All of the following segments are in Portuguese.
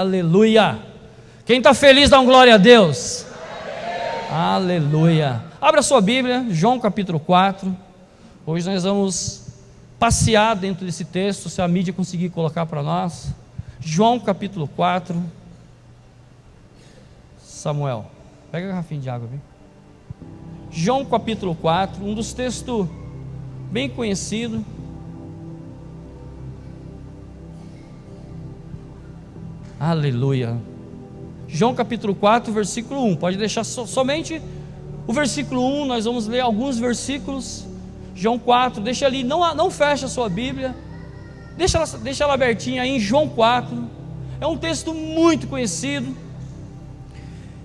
Aleluia. Quem está feliz, dá um glória a Deus. Aleluia. Abra sua Bíblia, João capítulo 4. Hoje nós vamos passear dentro desse texto, se a mídia conseguir colocar para nós. João capítulo 4. Samuel, pega a garrafinha de água, viu? João capítulo 4, um dos textos bem conhecidos. Aleluia. João capítulo 4, versículo 1. Pode deixar somente o versículo 1, nós vamos ler alguns versículos. João 4, deixa ali, não fecha a sua Bíblia, deixa ela abertinha aí em João 4. É um texto muito conhecido.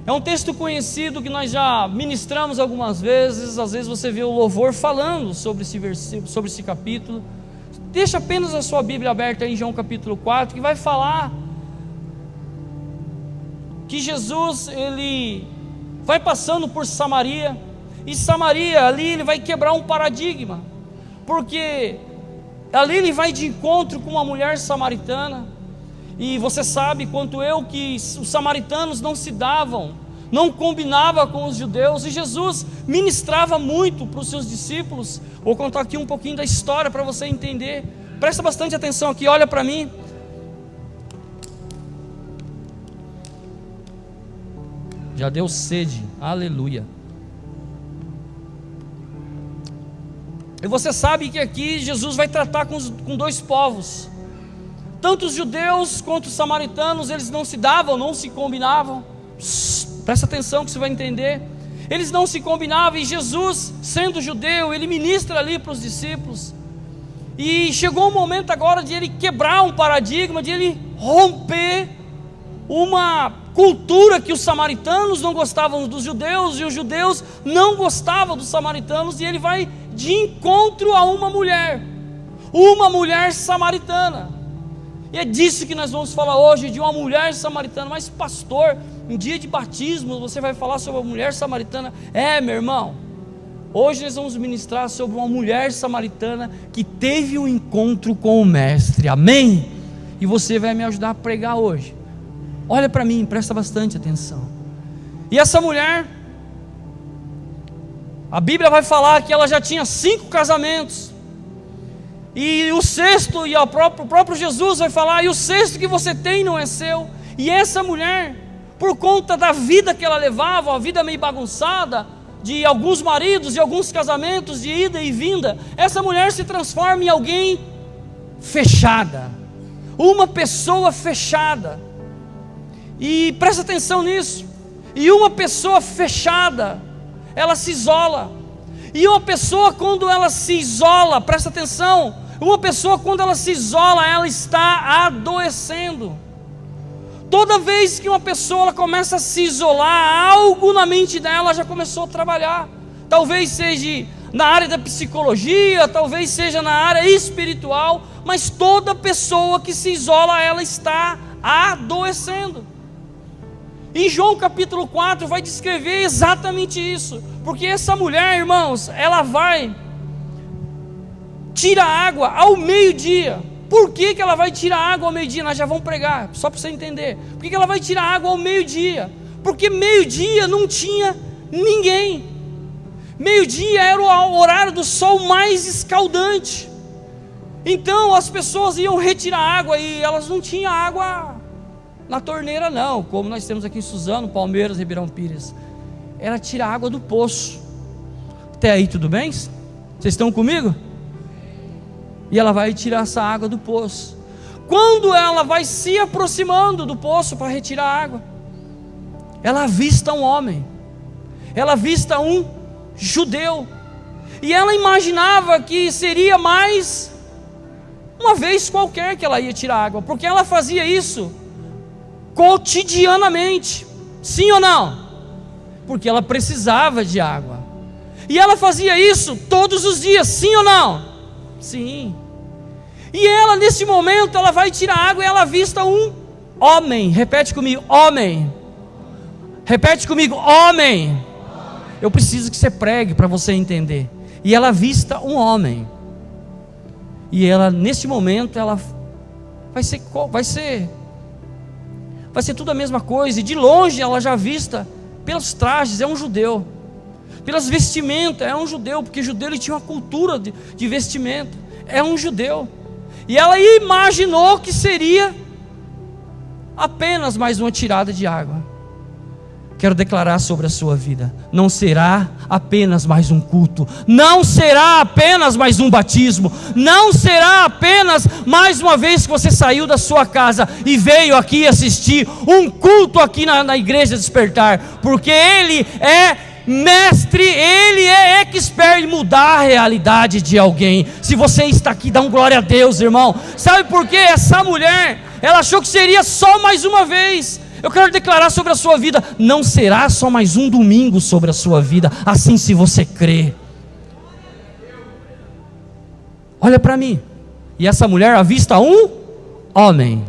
É um texto conhecido que nós já ministramos algumas vezes. Às vezes você vê o louvor falando sobre esse versículo, sobre esse capítulo. Deixa apenas a sua Bíblia aberta aí em João capítulo 4, que vai falar que Jesus, ele vai passando por Samaria, e Samaria, ali ele vai quebrar um paradigma, porque ali ele vai de encontro com uma mulher samaritana, e você sabe quanto eu que os samaritanos não se davam, não combinava com os judeus, e Jesus ministrava muito para os seus discípulos. Vou contar aqui um pouquinho da história para você entender, presta bastante atenção aqui, olha para mim. Já deu sede, aleluia. E você sabe que aqui Jesus vai tratar com dois povos, tanto os judeus quanto os samaritanos, eles não se davam, não se combinavam. Presta atenção que você vai entender. Eles não se combinavam, e Jesus, sendo judeu, ele ministra ali para os discípulos, e chegou o momento agora de ele quebrar um paradigma, de ele romper uma cultura que os samaritanos não gostavam dos judeus, e os judeus não gostavam dos samaritanos, e ele vai de encontro a uma mulher samaritana, e é disso que nós vamos falar hoje, de uma mulher samaritana. Mas pastor, em dia de batismo você vai falar sobre a mulher samaritana? Meu irmão, hoje nós vamos ministrar sobre uma mulher samaritana que teve um encontro com o mestre, amém? E você vai me ajudar a pregar hoje. Olha para mim, presta bastante atenção. E essa mulher, a Bíblia vai falar que ela já tinha 5 casamentos, e o sexto, e o próprio Jesus vai falar, e o sexto que você tem não é seu. E essa mulher, por conta da vida que ela levava, uma vida meio bagunçada, de alguns maridos, de alguns casamentos, de ida e vinda, essa mulher se transforma em alguém fechada, uma pessoa fechada. E presta atenção nisso. E uma pessoa fechada, ela se isola. E uma pessoa, quando ela se isola, presta atenção, uma pessoa quando ela se isola, ela está adoecendo. Toda vez que uma pessoa ela começa a se isolar, algo na mente dela já começou a trabalhar. Talvez seja na área da psicologia, talvez seja na área espiritual, mas toda pessoa que se isola, ela está adoecendo. Em João capítulo 4 vai descrever exatamente isso, porque essa mulher, irmãos, ela vai tirar água ao meio-dia. Por que ela vai tirar água ao meio-dia? Nós já vamos pregar, só para você entender. Por que ela vai tirar água ao meio-dia? Porque meio-dia não tinha ninguém. Meio-dia era o horário do sol mais escaldante. Então as pessoas iam retirar água, e elas não tinham água na torneira não, como nós temos aqui em Suzano, Palmeiras, Ribeirão Pires. Ela tira água do poço. Até aí tudo bem? Vocês estão comigo? E ela vai tirar essa água do poço. Quando ela vai se aproximando do poço para retirar a água, ela avista um homem, ela avista um judeu, e ela imaginava que seria mais uma vez qualquer que ela ia tirar água, porque ela fazia isso cotidianamente, sim ou não? Porque ela precisava de água, e ela fazia isso todos os dias, sim ou não? Sim. E ela nesse momento, ela vai tirar água, e ela avista um homem. Repete comigo, homem. Repete comigo, homem. Eu preciso que você pregue para você entender. E ela avista um homem, e ela nesse momento, ela vai ser vai ser tudo a mesma coisa. E de longe ela já vista pelos trajes, é um judeu. Pelas vestimentas, é um judeu, porque judeu ele tinha uma cultura de vestimenta, é um judeu. E ela imaginou que seria apenas mais uma tirada de água. Quero declarar sobre a sua vida: não será apenas mais um culto, não será apenas mais um batismo, não será apenas mais uma vez que você saiu da sua casa e veio aqui assistir um culto aqui na igreja Despertar, porque Ele é mestre, Ele é expert em mudar a realidade de alguém. Se você está aqui, dá um glória a Deus, irmão. Sabe por quê? Essa mulher, ela achou que seria só mais uma vez. Eu quero declarar sobre a sua vida: não será só mais um domingo sobre a sua vida, assim se você crê. Olha para mim, e essa mulher avista um homem,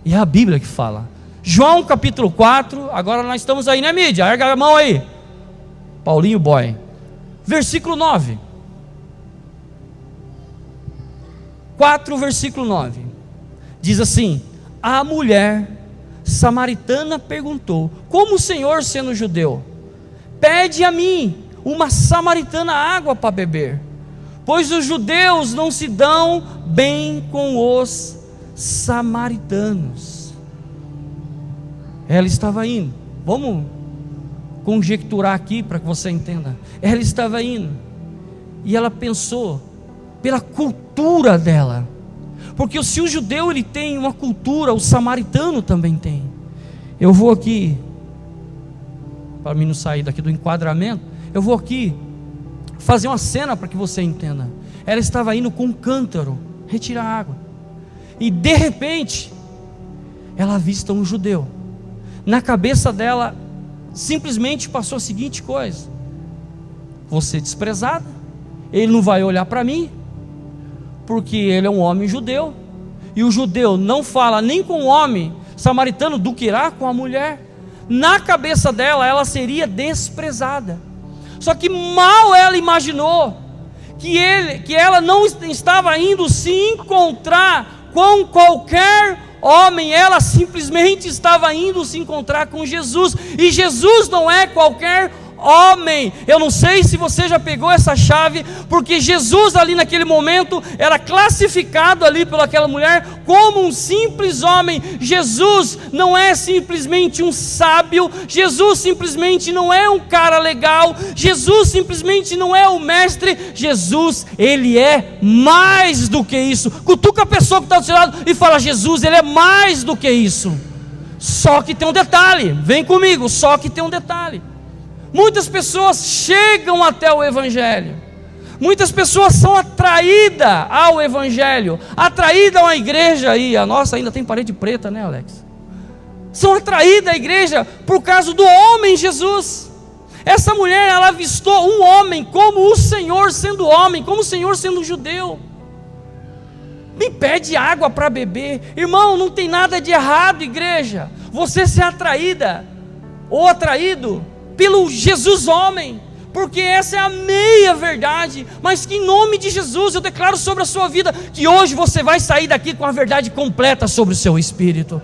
e é a Bíblia que fala. João capítulo 4, agora nós estamos aí, né, mídia? Erga a mão aí, Paulinho Boy, versículo 9, 4 versículo 9, diz assim: a mulher samaritana perguntou: como o Senhor, sendo judeu, pede a mim, uma samaritana, água para beber? Pois os judeus não se dão bem com os samaritanos. Ela estava indo, vamos conjecturar aqui para que você entenda. Ela estava indo e ela pensou pela cultura dela, porque se o judeu ele tem uma cultura, o samaritano também tem. Eu vou aqui, para mim não sair daqui do enquadramento, eu vou aqui fazer uma cena para que você entenda. Ela estava indo com um cântaro retirar água, e de repente ela avista um judeu. Na cabeça dela simplesmente passou a seguinte coisa: vou ser desprezada, ele não vai olhar para mim, porque ele é um homem judeu, e o judeu não fala nem com o homem samaritano do que irá com a mulher. Na cabeça dela, ela seria desprezada. Só que mal ela imaginou que ela não estava indo se encontrar com qualquer homem, ela simplesmente estava indo se encontrar com Jesus, e Jesus não é qualquer homem. Eu não sei se você já pegou essa chave, porque Jesus ali naquele momento era classificado ali pelaquela mulher como um simples homem. Jesus não é simplesmente um sábio, Jesus simplesmente não é um cara legal, Jesus simplesmente não é o mestre. Jesus, ele é mais do que isso. Cutuca a pessoa que está do seu lado e fala: Jesus, ele é mais do que isso. Só que tem um detalhe, vem comigo, só que tem um detalhe. Muitas pessoas chegam até o Evangelho, muitas pessoas são atraídas ao Evangelho, atraídas a uma igreja aí. A nossa ainda tem parede preta, né, Alex? São atraídas à igreja por causa do homem Jesus. Essa mulher, ela avistou um homem como o Senhor sendo homem, como o Senhor sendo judeu. Me pede água para beber. Irmão, não tem nada de errado, igreja, você ser atraída ou atraído pelo Jesus homem, porque essa é a meia verdade. Mas que em nome de Jesus eu declaro sobre a sua vida que hoje você vai sair daqui com a verdade completa sobre o seu espírito.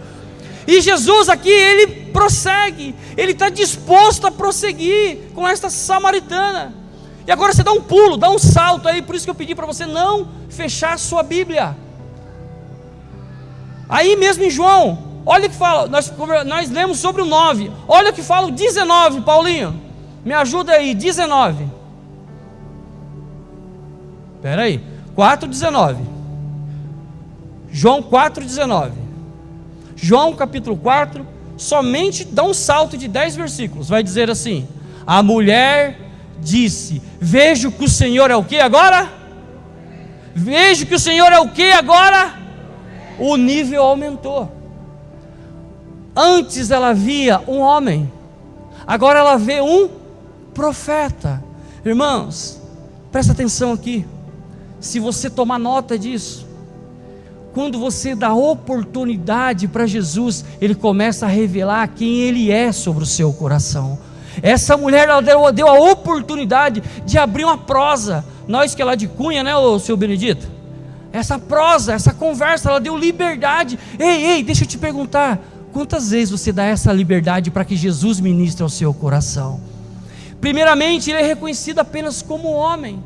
E Jesus aqui, ele prossegue, ele está disposto a prosseguir com esta samaritana. E agora você dá um pulo, dá um salto aí. Por isso que eu pedi para você não fechar a sua Bíblia. Aí mesmo em João, olha o que fala, nós lemos sobre o 9, olha o que fala o 19, Paulinho, me ajuda aí, 19, espera aí, 4,19, João 4,19, João capítulo 4, somente dá um salto de 10 versículos, vai dizer assim: a mulher disse: vejo que o Senhor é o que agora? Vejo que o Senhor é o que agora? O nível aumentou. Antes ela via um homem, agora ela vê um profeta. Irmãos, presta atenção aqui. Se você tomar nota disso, quando você dá oportunidade para Jesus, Ele começa a revelar quem Ele é sobre o seu coração. Essa mulher, ela deu a oportunidade de abrir uma prosa. Nós que é lá de Cunha, né, o seu Benedito? Essa prosa, essa conversa, ela deu liberdade. Ei, deixa eu te perguntar, Quantas vezes você dá essa liberdade para que Jesus ministre ao seu coração? Primeiramente, ele é reconhecido apenas como homem,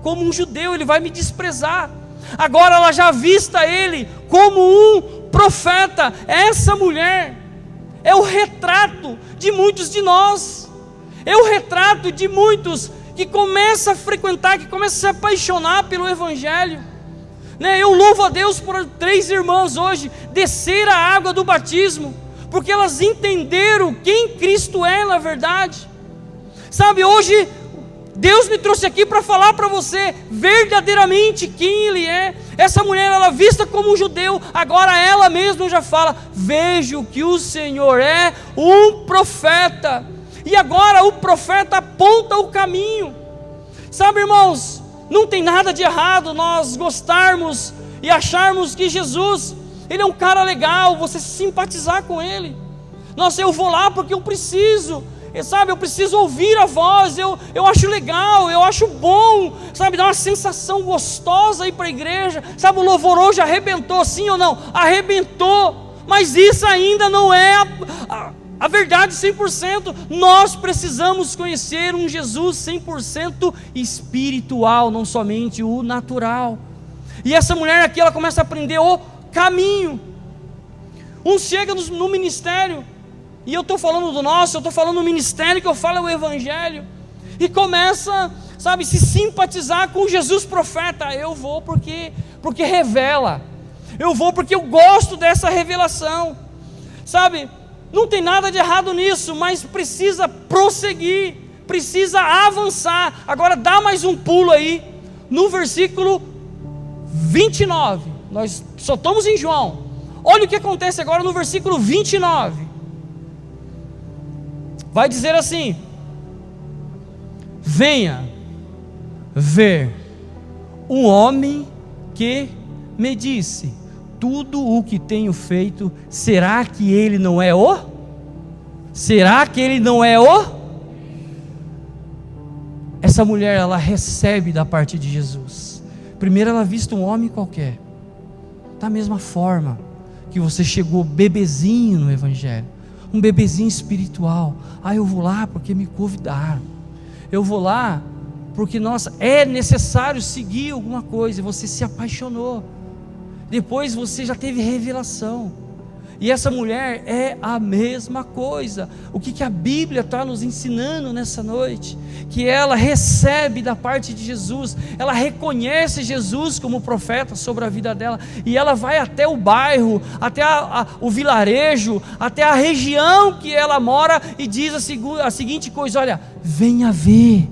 como um judeu, ele vai me desprezar. Agora ela já avista ele como um profeta. Essa mulher é o retrato de muitos de nós, é o retrato de muitos que começam a frequentar, que começam a se apaixonar pelo Evangelho. Eu louvo a Deus por 3 irmãs hoje descer a água do batismo, porque elas entenderam quem Cristo é na verdade. Sabe, hoje Deus me trouxe aqui para falar para você verdadeiramente quem Ele é. Essa mulher, ela vista como um judeu, agora ela mesma já fala: vejo que o Senhor é um profeta. E agora o profeta aponta o caminho. Sabe, irmãos, não tem nada de errado nós gostarmos e acharmos que Jesus, Ele é um cara legal, você simpatizar com Ele. Nossa, eu vou lá porque eu preciso, sabe, eu preciso ouvir a voz, eu acho legal, eu acho bom, sabe, dá uma sensação gostosa ir para a igreja, sabe, o louvor hoje arrebentou, sim ou não? Arrebentou, mas isso ainda não é a verdade 100%, nós precisamos conhecer um Jesus 100% espiritual, não somente o natural. E essa mulher aqui, ela começa a aprender o caminho. Chega no ministério, e eu estou falando do nosso, eu estou falando do ministério que eu falo é o Evangelho, e começa, sabe, se simpatizar com Jesus profeta. Eu vou porque revela, eu vou porque eu gosto dessa revelação, sabe. Não tem nada de errado nisso, mas precisa prosseguir, precisa avançar. Agora dá mais um pulo aí, no versículo 29, nós só estamos em João, olha o que acontece agora no versículo 29, vai dizer assim: venha ver um homem que me disse tudo o que tenho feito. Será que ele não é o? Será que ele não é o? Essa mulher, ela recebe da parte de Jesus. Primeiro ela vista um homem qualquer, da mesma forma que você chegou bebezinho no Evangelho, um bebezinho espiritual. Eu vou lá porque me convidaram, eu vou lá porque, nossa, é necessário seguir alguma coisa, e você se apaixonou. Depois você já teve revelação. E essa mulher é a mesma coisa. O que a Bíblia está nos ensinando nessa noite? Que ela recebe da parte de Jesus, ela reconhece Jesus como profeta sobre a vida dela, e ela vai até o bairro, até o vilarejo, até a região que ela mora, e diz a seguinte coisa: olha, venha ver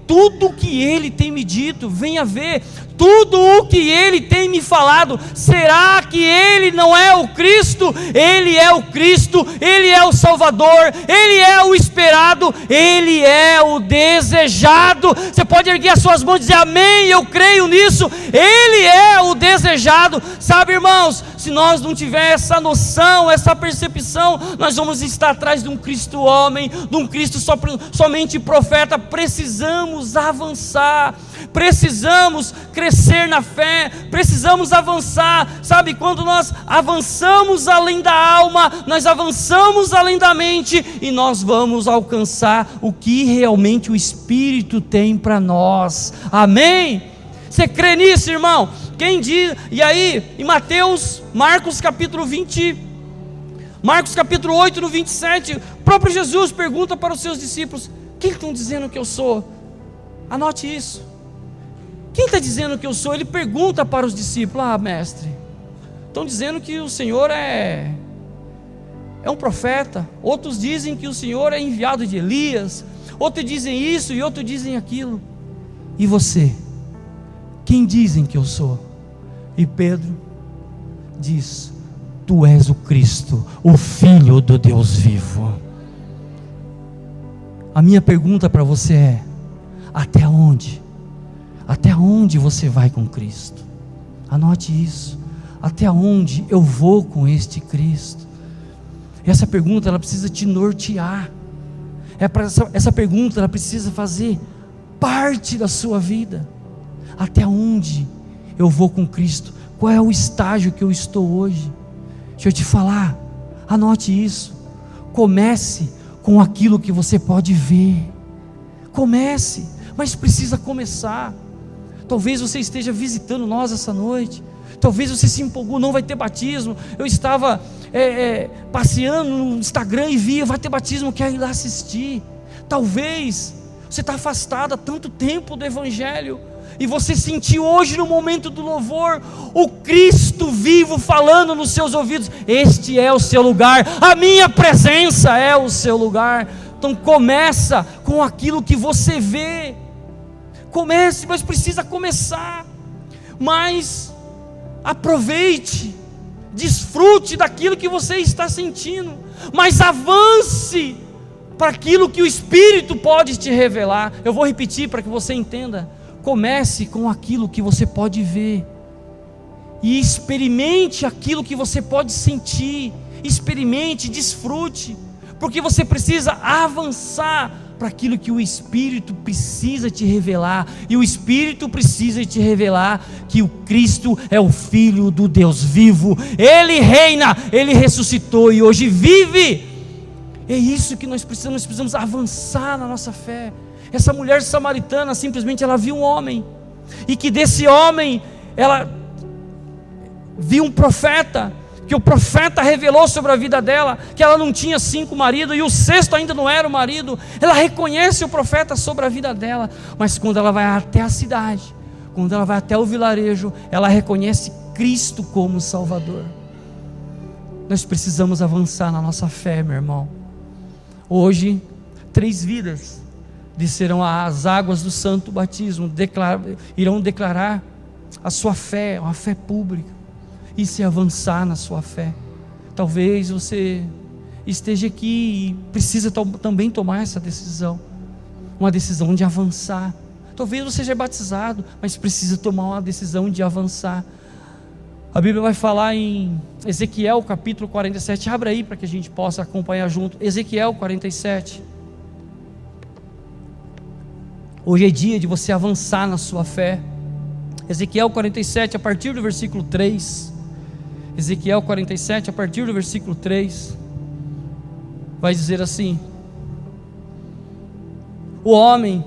tudo o que Ele tem me dito, venha ver tudo o que Ele tem me falado. Será que Ele não é o Cristo? Ele é o Cristo, Ele é o Salvador, Ele é o esperado, Ele é o desejado. Você pode erguer as suas mãos e dizer amém, eu creio nisso. Ele é o desejado. Sabe, irmãos, se nós não tiver essa noção, essa percepção, nós vamos estar atrás de um Cristo homem, de um Cristo somente profeta. Precisamos avançar, precisamos crescer na fé, precisamos avançar. Sabe, quando nós avançamos além da alma, nós avançamos além da mente, e nós vamos alcançar o que realmente o Espírito tem para nós. Amém? Você crê nisso, irmão? Quem diz? E aí, em Marcos capítulo 8, no 27, o próprio Jesus pergunta para os seus discípulos: quem estão dizendo que eu sou? Anote isso. Quem está dizendo que eu sou? Ele pergunta para os discípulos: mestre, estão dizendo que o Senhor é um profeta, outros dizem que o Senhor é enviado de Elias, outros dizem isso e outros dizem aquilo. E você? Quem dizem que eu sou? E Pedro diz: tu és o Cristo, o Filho do Deus vivo. A minha pergunta para você é: até onde? Até onde você vai com Cristo? Anote isso. Até onde eu vou com este Cristo? Essa pergunta, ela precisa te nortear. Essa pergunta, ela precisa fazer parte da sua vida. Até onde eu vou com Cristo? Qual é o estágio que eu estou hoje? Deixa eu te falar, anote isso. Comece com aquilo que você pode ver. Comece, mas precisa começar. Talvez você esteja visitando nós essa noite. Talvez você se empolgou, não vai ter batismo. Eu estava passeando no Instagram e via, vai ter batismo, quero ir lá assistir. Talvez você está afastado há tanto tempo do Evangelho, e você sentiu hoje no momento do louvor, o Cristo vivo falando nos seus ouvidos: este é o seu lugar, a minha presença é o seu lugar. Então começa com aquilo que você vê. Comece, mas precisa começar. Mas aproveite, desfrute daquilo que você está sentindo, mas avance para aquilo que o Espírito pode te revelar. Eu vou repetir para que você entenda. Comece com aquilo que você pode ver, e experimente aquilo que você pode sentir. Experimente, desfrute, porque você precisa avançar para aquilo que o Espírito precisa te revelar. E o Espírito precisa te revelar que o Cristo é o Filho do Deus vivo. Ele reina, Ele ressuscitou e hoje vive. É isso que nós precisamos avançar na nossa fé. Essa mulher samaritana, simplesmente ela viu um homem, e que desse homem ela viu um profeta, que o profeta revelou sobre a vida dela, que ela não tinha 5 maridos, e o 6º ainda não era o marido. Ela reconhece o profeta sobre a vida dela, mas quando ela vai até a cidade, quando ela vai até o vilarejo, ela reconhece Cristo como Salvador. Nós precisamos avançar na nossa fé, meu irmão. Hoje, 3 vidas descerão às águas do santo batismo, irão declarar a sua fé, uma fé pública, e se avançar na sua fé. Talvez você esteja aqui e precisa também tomar essa decisão, uma decisão de avançar. Talvez você seja batizado, mas precisa tomar uma decisão de avançar. A Bíblia vai falar em Ezequiel capítulo 47, abra aí para que a gente possa acompanhar junto. Ezequiel 47. Hoje é dia de você avançar na sua fé. Ezequiel 47, a partir do versículo 3. Ezequiel 47, a partir do versículo 3, vai dizer assim: o homem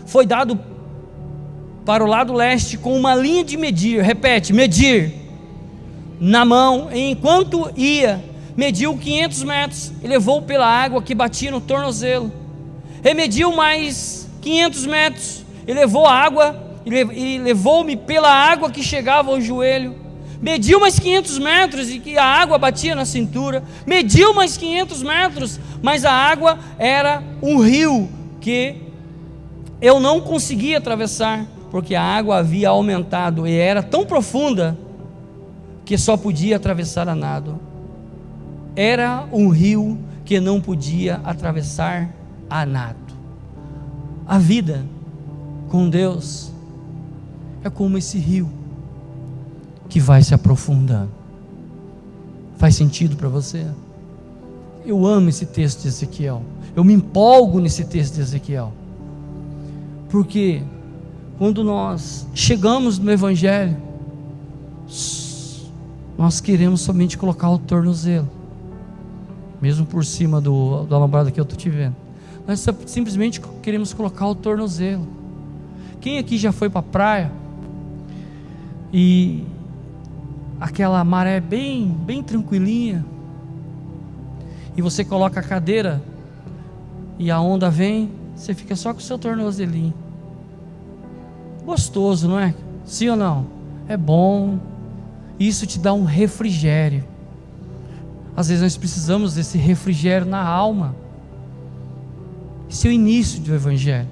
foi dado para o lado leste com uma linha de medir, repete, medir, na mão, e enquanto ia, mediu 500 metros, e levou pela água que batia no tornozelo. Remediu mais 500 metros, e levou a água, e levou-me pela água que chegava ao joelho. Mediu mais 500 metros, e que a água batia na cintura. Mediu mais 500 metros, mas a água era um rio que eu não conseguia atravessar, porque a água havia aumentado, e era tão profunda, que só podia atravessar a nado. Era um rio que não podia atravessar a nado. A vida com Deus é como esse rio que vai se aprofundando. Faz sentido para você? Eu amo esse texto de Ezequiel, eu me empolgo nesse texto de Ezequiel, porque quando nós chegamos no Evangelho, nós queremos somente colocar o tornozelo, mesmo por cima do alambrado que eu estou te vendo. Nós simplesmente queremos colocar o tornozelo. Quem aqui já foi para a praia e aquela maré bem tranquilinha, e você coloca a cadeira e a onda vem, você fica só com o seu tornozelinho? Gostoso, não é? Sim ou não? É bom. Isso te dá um refrigério. Às vezes nós precisamos desse refrigério na alma. Esse é o início do Evangelho.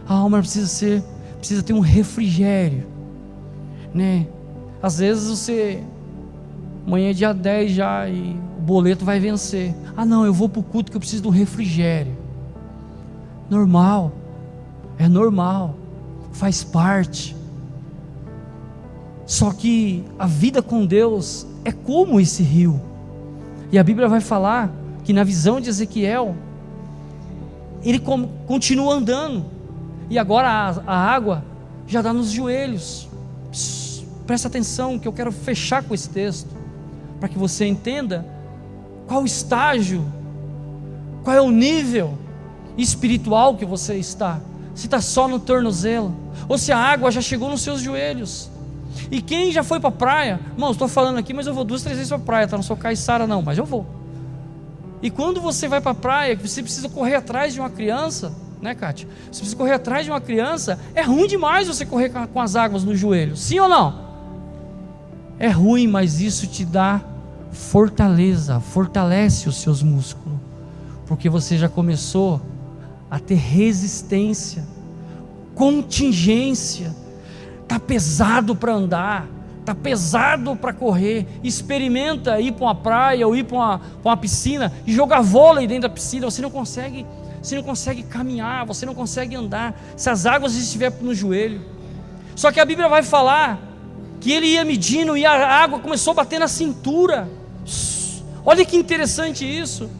A alma precisa ter um refrigério, né? Às vezes você, amanhã é dia 10 já, e o boleto vai vencer. Ah não, eu vou para o culto que eu preciso de um refrigério. Normal, é normal, faz parte. Só que a vida com Deus é como esse rio. E a Bíblia vai falar que na visão de Ezequiel, ele continua andando, e agora a água já dá nos joelhos. Presta atenção que eu quero fechar com esse texto. para que você entenda qual o estágio, qual é o nível espiritual que você está. Se está só no tornozelo, ou se a água já chegou nos seus joelhos. E quem já foi para a praia, irmãos, estou falando aqui, mas eu vou 2, 3 vezes para a praia, tá? Não sou caiçara não, mas eu vou. E quando você vai para a praia, que você precisa correr atrás de uma criança, né, Kátia? Você precisa correr atrás de uma criança, é ruim demais você correr com as águas no joelho, sim ou não? É ruim, mas isso te dá fortaleza, fortalece os seus músculos, porque você já começou a ter resistência, contingência. Está pesado para andar, está pesado para correr. Experimenta ir para uma praia ou ir para uma piscina e jogar vôlei dentro da piscina. Você não consegue caminhar, você não consegue andar se as águas estiverem no joelho. Só que a Bíblia vai falar que ele ia medindo e a água começou a bater na cintura. Olha que interessante isso.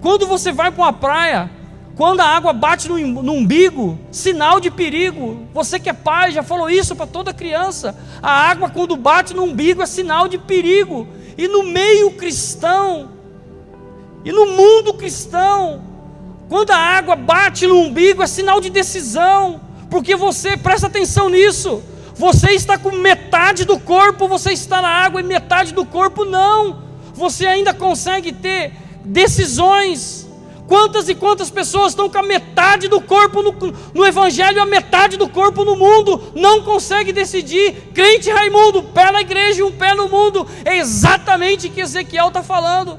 Quando você vai para uma praia, quando a água bate no umbigo, sinal de perigo. Você que é pai já falou isso para toda criança. A água quando bate no umbigo é sinal de perigo. E no meio cristão, e no mundo cristão, quando a água bate no umbigo é sinal de decisão. Porque você, presta atenção nisso, você está com metade do corpo, você está na água e metade do corpo não. Você ainda consegue ter decisões. Quantas e quantas pessoas estão com a metade do corpo no Evangelho e a metade do corpo no mundo, não consegue decidir. Crente Raimundo, pé na igreja e um pé no mundo. É exatamente o que Ezequiel está falando.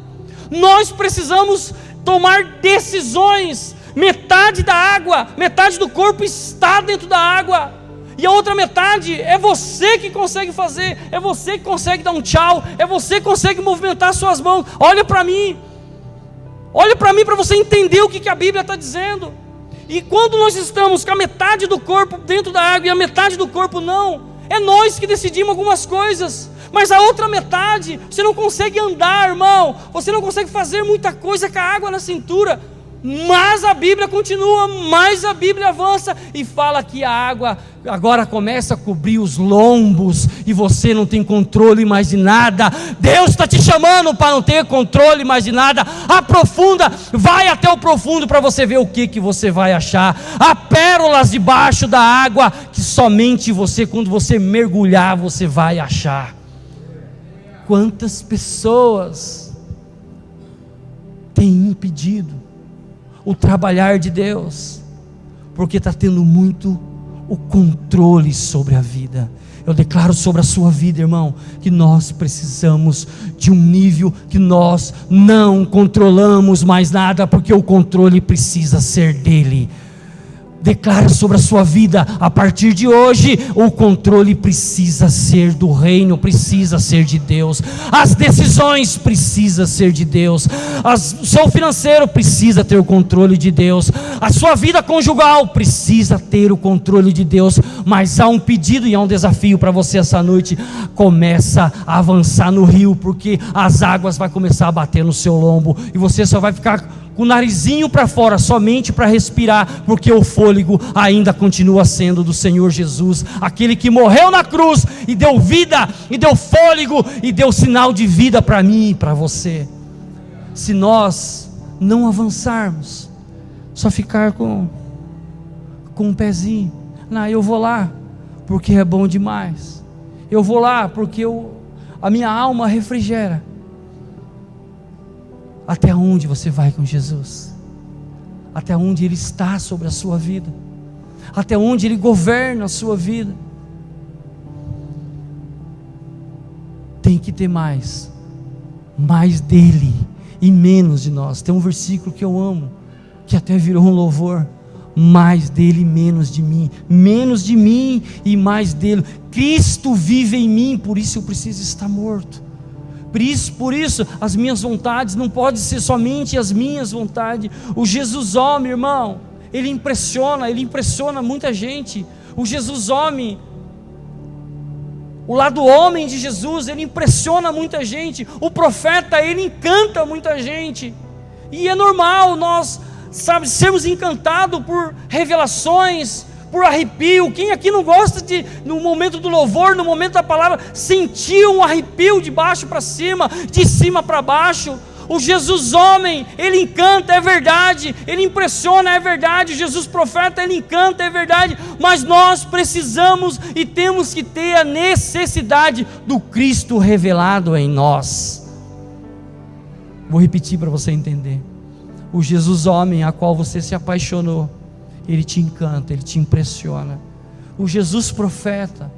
Nós precisamos tomar decisões. Metade da água, metade do corpo está dentro da água, e a outra metade é você que consegue fazer, é você que consegue dar um tchau, é você que consegue movimentar suas mãos. Olha para mim para você entender o que a Bíblia está dizendo. E quando nós estamos com a metade do corpo dentro da água e a metade do corpo não, é nós que decidimos algumas coisas, mas a outra metade, você não consegue andar, irmão, você não consegue fazer muita coisa com a água na cintura. Mas a Bíblia continua, mais a Bíblia avança e fala que a água agora começa a cobrir os lombos e você não tem controle mais de nada. Deus está te chamando para não ter controle mais de nada. Aprofunda, vai até o profundo para você ver o que você vai achar. Há pérolas debaixo da água que somente você, quando você mergulhar, você vai achar. Quantas pessoas têm impedido o trabalhar de Deus, porque está tendo muito o controle sobre a vida. Eu declaro sobre a sua vida, irmão, que nós precisamos de um nível que nós não controlamos mais nada, porque o controle precisa ser dele. Declaro sobre a sua vida, a partir de hoje, o controle precisa ser do reino, precisa ser de Deus. As decisões precisam ser de Deus. O seu financeiro precisa ter o controle de Deus. A sua vida conjugal precisa ter o controle de Deus. Mas há um pedido e há um desafio para você essa noite. Começa a avançar no rio, porque as águas vão começar a bater no seu lombo e você só vai ficar com o narizinho para fora, somente para respirar, porque o fôlego ainda continua sendo do Senhor Jesus, aquele que morreu na cruz e deu vida, e deu fôlego, e deu sinal de vida para mim e para você. Se nós não avançarmos, só ficar com um pezinho, não, eu vou lá, porque é bom demais, eu vou lá, porque a minha alma refrigera. Até onde você vai com Jesus? Até onde Ele está sobre a sua vida? Até onde Ele governa a sua vida? Tem que ter mais dele e menos de nós. Tem um versículo que eu amo, que até virou um louvor: mais dele e menos de mim e mais dele. Cristo vive em mim, por isso eu preciso estar morto. Por isso, as minhas vontades não podem ser somente as minhas vontades. O Jesus homem, irmão, ele impressiona muita gente. O Jesus homem, o lado homem de Jesus, ele impressiona muita gente. O profeta, ele encanta muita gente. E é normal nós, sermos encantados por revelações, por arrepio. Quem aqui não gosta de, no momento do louvor, no momento da palavra, sentir um arrepio de baixo para cima, de cima para baixo? O Jesus homem, ele encanta, é verdade, ele impressiona, é verdade. O Jesus profeta, ele encanta, é verdade, mas nós precisamos e temos que ter a necessidade do Cristo revelado em nós. Vou repetir para você entender. O Jesus homem, a qual você se apaixonou, ele te encanta, ele te impressiona. O Jesus profeta,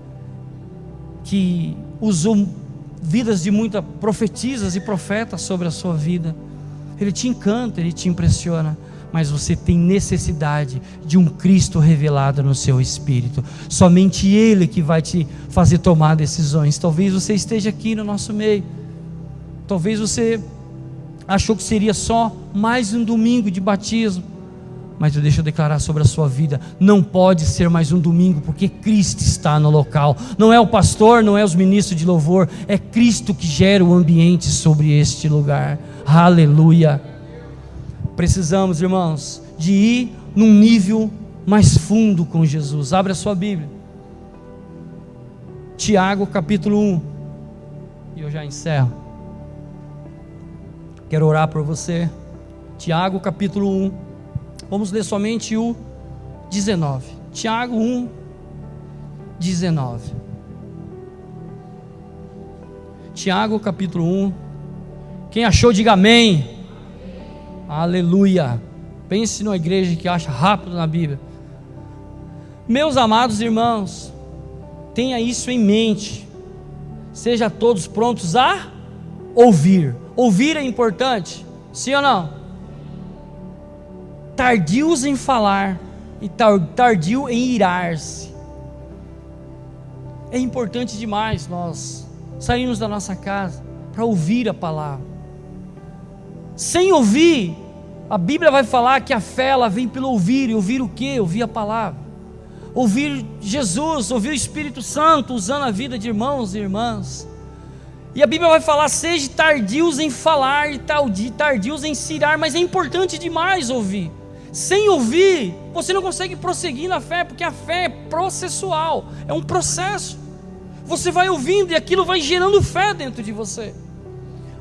que usou vidas de muitas profetisas e profetas sobre a sua vida, ele te encanta, ele te impressiona, mas você tem necessidade de um Cristo revelado no seu espírito. Somente Ele que vai te fazer tomar decisões. Talvez você esteja aqui no nosso meio, talvez você achou que seria só mais um domingo de batismo, mas deixa eu declarar sobre a sua vida: não pode ser mais um domingo, porque Cristo está no local. Não é o pastor, não é os ministros de louvor, é Cristo que gera o ambiente sobre este lugar. Aleluia. Precisamos, irmãos, de ir num nível mais fundo com Jesus. Abre a sua Bíblia, Tiago capítulo 1, e eu já encerro. Quero orar por você. Tiago capítulo 1, vamos ler somente o 19. Tiago 1, 19. Tiago capítulo 1. Quem achou, diga amém. Aleluia. Pense numa igreja que acha rápido na Bíblia. Meus amados irmãos, tenha isso em mente. Seja todos prontos a ouvir. Ouvir é importante, sim ou não? Tardios em falar e tardio em irar-se. É importante demais nós sairmos da nossa casa para ouvir a palavra. Sem ouvir, a Bíblia vai falar que a fé ela vem pelo ouvir. E ouvir o quê? Ouvir a palavra. Ouvir Jesus, ouvir o Espírito Santo usando a vida de irmãos e irmãs. E a Bíblia vai falar: seja tardios em falar e tardios em se irar. Mas é importante demais ouvir. Sem ouvir, você não consegue prosseguir na fé, porque a fé é processual, é um processo. Você vai ouvindo e aquilo vai gerando fé dentro de você.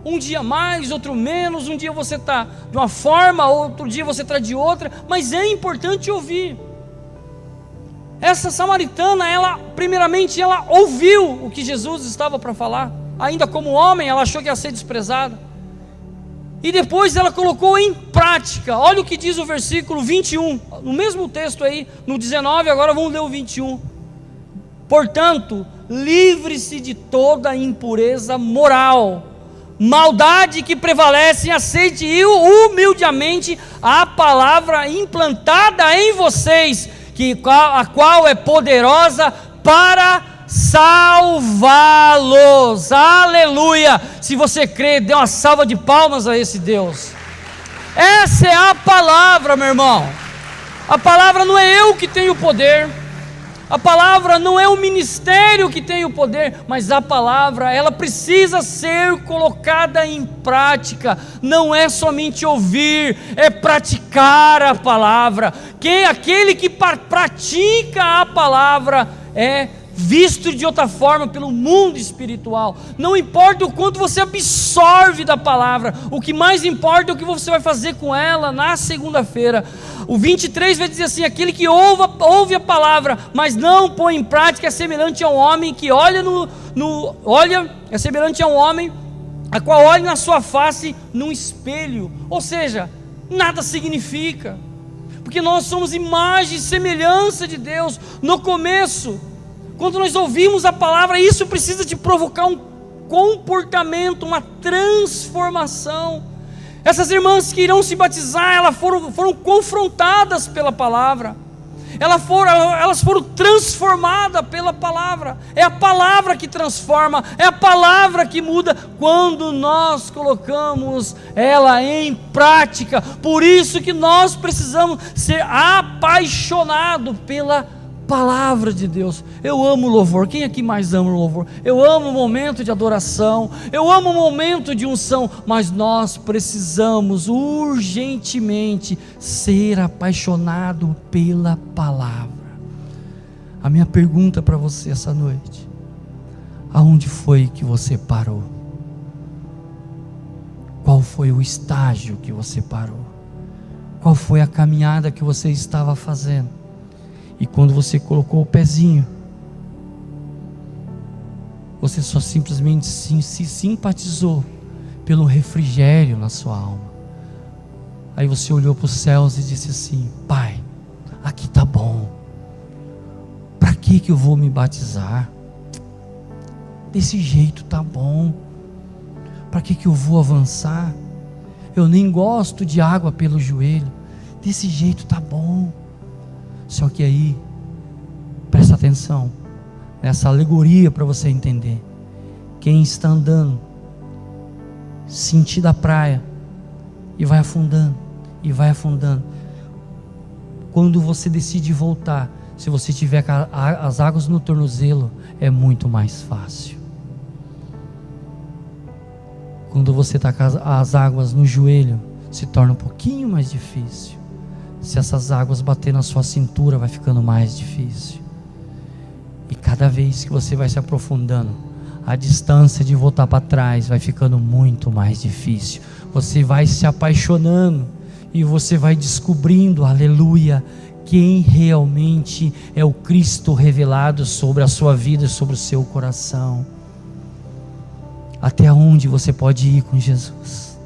Um dia mais, outro menos, um dia você está de uma forma, outro dia você está de outra, mas é importante ouvir. Essa samaritana, primeiramente ela ouviu o que Jesus estava para falar. Ainda como homem, ela achou que ia ser desprezada. E depois ela colocou em prática. Olha o que diz o versículo 21, no mesmo texto aí, no 19, agora vamos ler o 21. Portanto, livre-se de toda impureza moral, maldade que prevalece, aceite humildemente a palavra implantada em vocês, a qual é poderosa para salvá-los. Aleluia. Se você crê, dê uma salva de palmas a esse Deus. Essa é a palavra, meu irmão. A palavra não é eu que tenho o poder, a palavra não é o ministério que tem o poder, mas a palavra, ela precisa ser colocada em prática. Não é somente ouvir, é praticar a palavra. Aquele que pratica a palavra é visto de outra forma pelo mundo espiritual. Não importa o quanto você absorve da palavra, o que mais importa é o que você vai fazer com ela na segunda-feira. O 23 vai dizer assim: aquele que ouve a palavra, mas não põe em prática, é semelhante a um homem que é semelhante a um homem a qual olha na sua face num espelho. Ou seja, nada significa, porque nós somos imagem e semelhança de Deus. No começo, quando nós ouvimos a palavra, isso precisa te provocar um comportamento, uma transformação. Essas irmãs que irão se batizar, elas foram confrontadas pela palavra, elas foram transformadas pela palavra. É a palavra que transforma, é a palavra que muda, quando nós colocamos ela em prática. Por isso que nós precisamos ser apaixonados pela palavra de Deus. Eu amo o louvor. Quem aqui mais ama o louvor? Eu amo o momento de adoração, eu amo o momento de unção, mas nós precisamos urgentemente ser apaixonados pela palavra. A minha pergunta para você essa noite: aonde foi que você parou? Qual foi o estágio que você parou? Qual foi a caminhada que você estava fazendo? E quando você colocou o pezinho, você só simplesmente se simpatizou pelo refrigério na sua alma. Aí você olhou para os céus e disse assim: Pai, aqui está bom. Para que eu vou me batizar? Desse jeito está bom. Para que eu vou avançar? Eu nem gosto de água pelo joelho. Desse jeito está bom. Só que aí, presta atenção nessa alegoria para você entender. Quem está andando sentido a praia e vai afundando, e vai afundando, quando você decide voltar, se você tiver as águas no tornozelo, é muito mais fácil. Quando você está com as águas no joelho, se torna um pouquinho mais difícil. Se essas águas bater na sua cintura, vai ficando mais difícil. E cada vez que você vai se aprofundando, a distância de voltar para trás vai ficando muito mais difícil. Você vai se apaixonando e você vai descobrindo, aleluia, quem realmente é o Cristo revelado sobre a sua vida e sobre o seu coração. Até onde você pode ir com Jesus?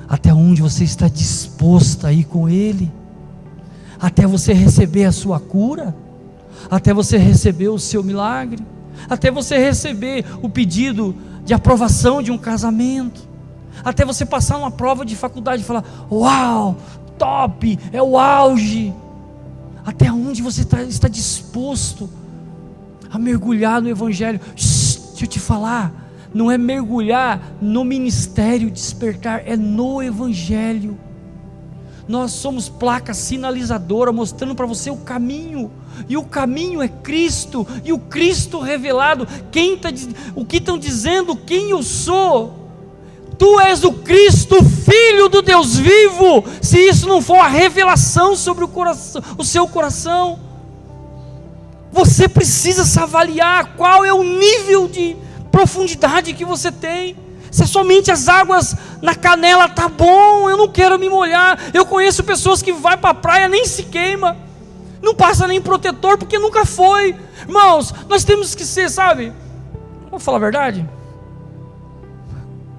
Até onde você está disposto a ir com Ele? Até você receber a sua cura? Até você receber o seu milagre? Até você receber o pedido de aprovação de um casamento? Até você passar uma prova de faculdade e falar: uau, top, é o auge. Até onde você está disposto a mergulhar no Evangelho? Deixa eu te falar, não é mergulhar no ministério despertar, é no Evangelho. Nós somos placa sinalizadora mostrando para você o caminho, e o caminho é Cristo, e o Cristo revelado. O que estão dizendo quem eu sou? Tu és o Cristo, Filho do Deus vivo. Se isso não for a revelação sobre o seu coração, você precisa se avaliar qual é o nível de profundidade que você tem. Se é somente as águas na canela, tá bom, eu não quero me molhar. Eu conheço pessoas que vai para a praia, nem se queima, não passa nem protetor, porque nunca foi. Irmãos, nós temos que ser, sabe, vou falar a verdade,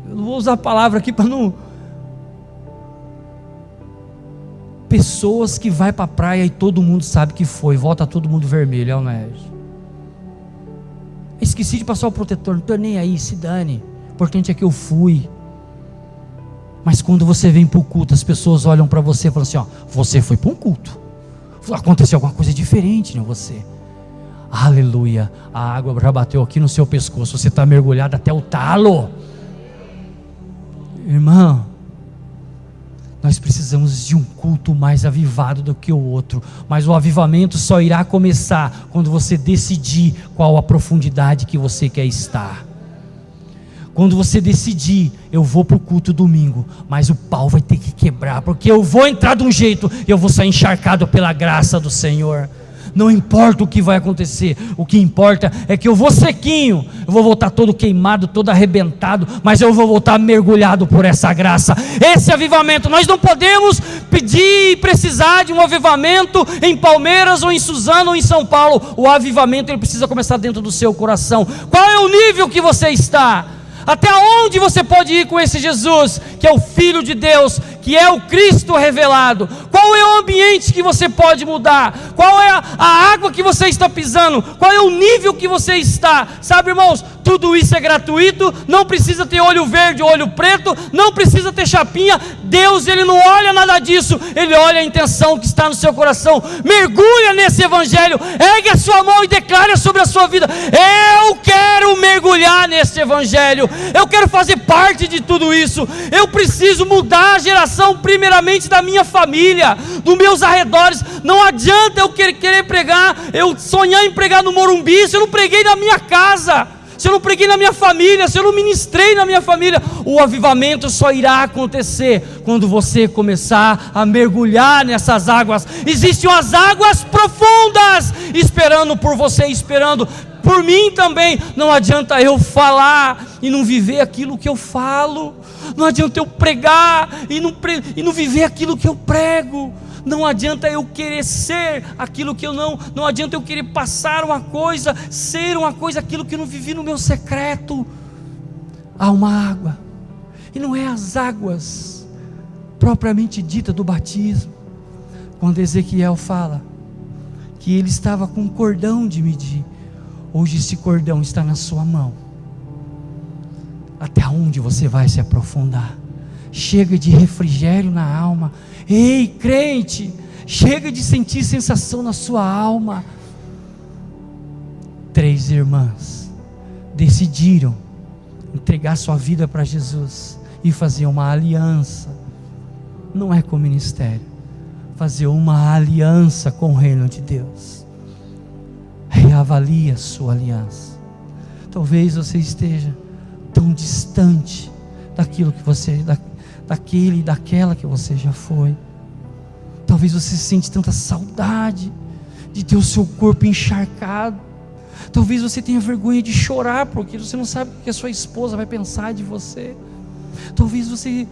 eu não vou usar a palavra aqui para não... Pessoas que vai para a praia e todo mundo sabe que foi, volta todo mundo vermelho, é ou não é? Esqueci de passar o protetor, não estou nem aí, se dane, o importante é que eu fui. Mas quando você vem para o culto, as pessoas olham para você e falam assim: ó, você foi para um culto, aconteceu alguma coisa diferente em você. Aleluia, a água já bateu aqui no seu pescoço, você está mergulhado até o talo. Irmão, nós precisamos de um culto mais avivado do que o outro, mas o avivamento só irá começar quando você decidir qual a profundidade que você quer estar. Quando você decidir: eu vou para o culto domingo, mas o pau vai ter que quebrar, porque eu vou entrar de um jeito, eu vou sair encharcado pela graça do Senhor. Não importa o que vai acontecer, o que importa é que eu vou sequinho, eu vou voltar todo queimado, todo arrebentado, mas eu vou voltar mergulhado por essa graça. Esse avivamento, nós não podemos pedir e precisar de um avivamento em Palmeiras ou em Suzano ou em São Paulo. O avivamento, ele precisa começar dentro do seu coração. Qual é o nível que você está? Até onde você pode ir com esse Jesus, que é o Filho de Deus, que é o Cristo revelado? Qual é o ambiente que você pode mudar? Qual é a água que você está pisando? Qual é o nível que você está? Sabe, irmãos, tudo isso é gratuito, não precisa ter olho verde, olho preto, não precisa ter chapinha. Deus, Ele não olha nada disso, Ele olha a intenção que está no seu coração. Mergulha nesse Evangelho, ergue a sua mão e declare sobre a sua vida: eu quero mergulhar nesse Evangelho, eu quero fazer parte de tudo isso. Eu preciso mudar a geração, primeiramente da minha família, dos meus arredores. Não adianta eu querer pregar, eu sonhar em pregar no Morumbi, se eu não preguei na minha casa. se eu não preguei na minha família, se eu não ministrei na minha família. O avivamento só irá acontecer quando você começar a mergulhar nessas águas. Existem as águas profundas esperando por você, esperando por mim também. Não adianta eu falar e não viver aquilo que eu falo. Não adianta eu pregar e não viver aquilo que eu prego. Não adianta eu querer ser aquilo que eu não adianta eu querer passar uma coisa, ser uma coisa, aquilo que eu não vivi no meu secreto. Há uma água, e não é as águas propriamente dita do batismo. Quando Ezequiel fala que ele estava com um cordão de medir, hoje esse cordão está na sua mão. Até onde você vai se aprofundar? Chega de refrigério na alma. Ei, crente, chega de sentir sensação na sua alma. 3 irmãs decidiram entregar sua vida para Jesus e fazer uma aliança. Não é com o ministério, fazer uma aliança com o reino de Deus. Reavalie a sua aliança. Talvez você esteja tão distante daquilo que você, daquele e daquela que você já foi. Talvez você sente tanta saudade de ter o seu corpo encharcado. Talvez você tenha vergonha de chorar porque você não sabe o que a sua esposa vai pensar de você. Talvez você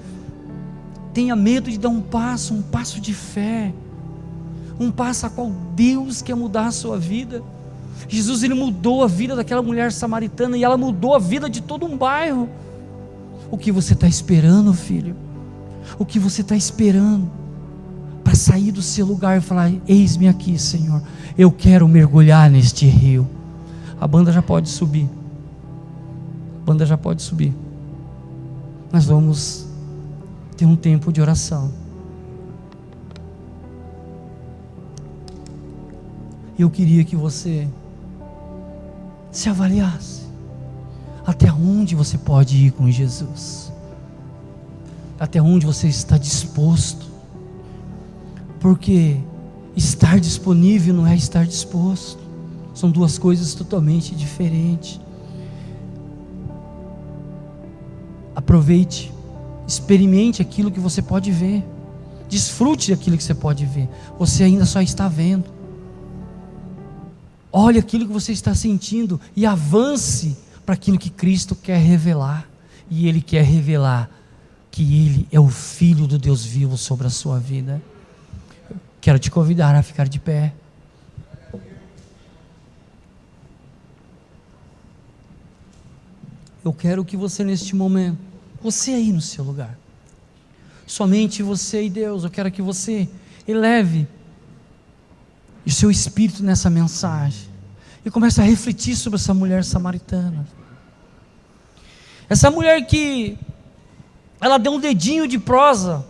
tenha medo de dar um passo de fé, um passo a qual Deus quer mudar a sua vida. Jesus, ele mudou a vida daquela mulher samaritana, e ela mudou a vida de todo um bairro. O que você está esperando, filho? O que você está esperando para sair do seu lugar e falar: eis-me aqui, Senhor, eu quero mergulhar neste rio? A banda já pode subir. Nós vamos ter um tempo de oração. Eu queria que você se avaliasse. Até onde você pode ir com Jesus? Até onde você está disposto? Porque estar disponível não é estar disposto. São duas coisas totalmente diferentes. Aproveite, experimente aquilo que você pode ver. Desfrute daquilo que você pode ver. Você ainda só está vendo. Olhe aquilo que você está sentindo e avance para aquilo que Cristo quer revelar. E Ele quer revelar que Ele é o Filho do Deus vivo sobre a sua vida. Quero te convidar a ficar de pé. Eu quero que você, neste momento, você aí no seu lugar, somente você e Deus, eu quero que você eleve o seu espírito nessa mensagem e comece a refletir sobre essa mulher samaritana. Essa mulher que ela deu um dedinho de prosa,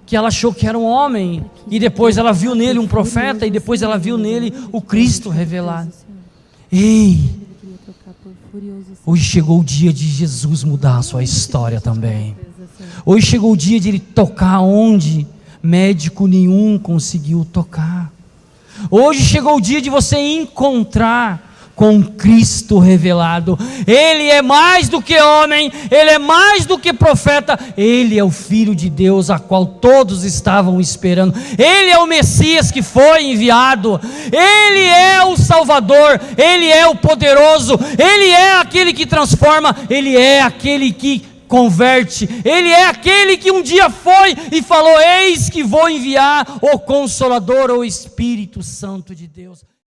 que ela achou que era um homem, e depois ela viu nele um profeta, e depois ela viu nele o Cristo revelado. Ei, hoje chegou o dia de Jesus mudar a sua história também. Hoje chegou o dia de Ele tocar onde médico nenhum conseguiu tocar. Hoje chegou o dia de você encontrar com Cristo revelado. Ele é mais do que homem, Ele é mais do que profeta, Ele é o Filho de Deus, a qual todos estavam esperando. Ele é o Messias que foi enviado, Ele é o Salvador, Ele é o poderoso, Ele é aquele que transforma, Ele é aquele que converte, Ele é aquele que um dia foi e falou: eis que vou enviar o Consolador, o Espírito Santo de Deus.